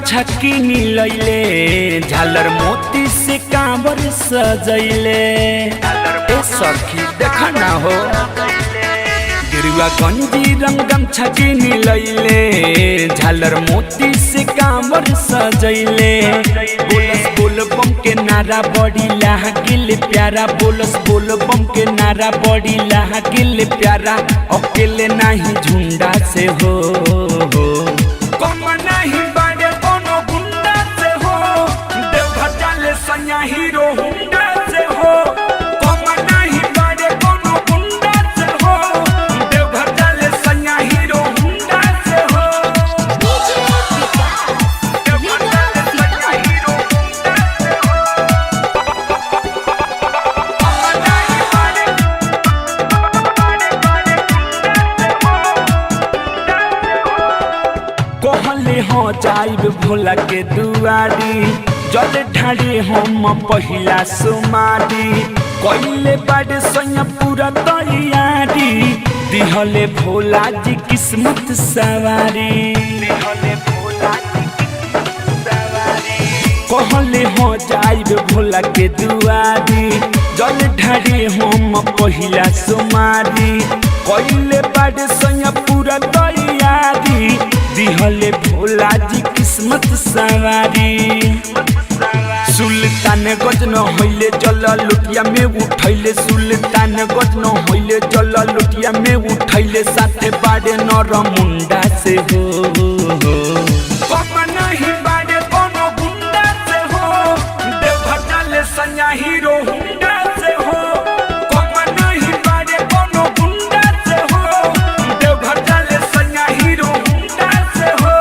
गमछा किनी लैले झालर मोती से कांवर सजैले ए सखी देखा ना हो गिरुआ गंजी रंग गमछा किनी लैले झालर मोती से कांवर सजैले बोलस बोल बम के नारा बड़ी लागिल प्यारा बोलस बोल बम के नारा बड़ी लागिल प्यारा अकेले नहीं झुंडा से हो कम नहीं बाड़े कोनो गुंडा से हो देवघर जाले सैया हीरो हुंडा से हो कम नहीं बाड़े कोनो गुंडा से हो देवघर जाले सैया हीरो हुंडा से हो देवघर जाले सैया हीरो हुंडा से हो कम नहीं बाड़े कहले हो जाइब भोला के दुआरी जल ढाड़ी हम पहिला सुमारी कइले बाड़े सैया पूरा तैयारी दिहले भोला जी किस्मत सवारी दिहले भोला जी किस्मत सवारी कहले हो जाइब भोला के दुआरी जल ढाड़ी हम पहिला सुमारी कइले बाड़े सैया पूरा तैयारी दिहले भोला जी किस्मत सवारी सुल्तान गज न होइले जल लुटिया में उठैले सुल्तान गज न होइले जल लुटिया में उठैले साथे बाड़े नर मुंडा से हो कम नहीं बाड़े कोनो गुंडा से हो देवघर जाले सैया हीरो हुंडा से हो कम नहीं बाड़े कोनो गुंडा से हो देवघर जाले सैया हीरो हुंडा से हो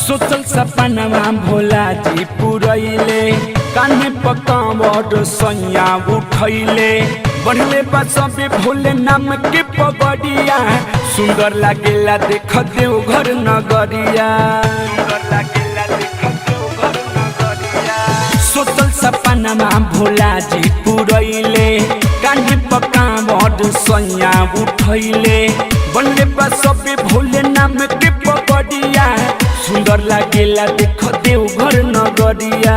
सोचल सपनवा भोला जी पुरैले कान्हे पकावट सैया उठैले बढ़ले बा सबे भोले नाम के पगड़िया सुंदर लागेला देख देवघर नगरिया सुंदर लागेला देख देवघर नगरिया सोचल सपनवा भोला जी पुरैले कान्हे पकावट सैया उठैले बढ़ले बा सबे भोले नाम के पगड़िया सुंदर लागेला देख देवघर नगरिया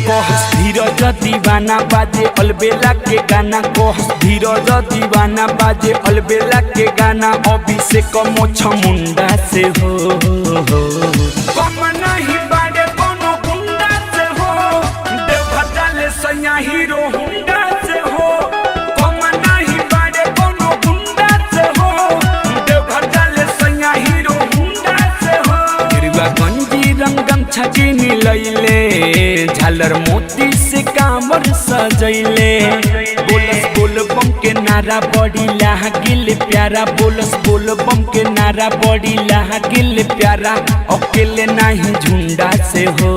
कहस धीरज दीवाना बाजे अलबेला के गाना कहस धीरज दीवाना बाजे अलबेला के गाना अभिषेक मोछ मुंडा से हो कम नहीं बाड़े कोनो गुंडा से हो देवघर जाले सैया हीरो हुंडा से हो कम नहीं बाड़े कोनो गुंडा से हो देवघर जाले सैया हीरो हुंडा से हो गिरुआ गंजी रंग गमछा किनी लैले झालर मोती से कांवर सजैले बोलस बोल बम के नारा बड़ी लागिल प्यारा बोलस बोल बम के नारा बड़ी लागिल प्यारा अकेले नहीं झुंडा से हो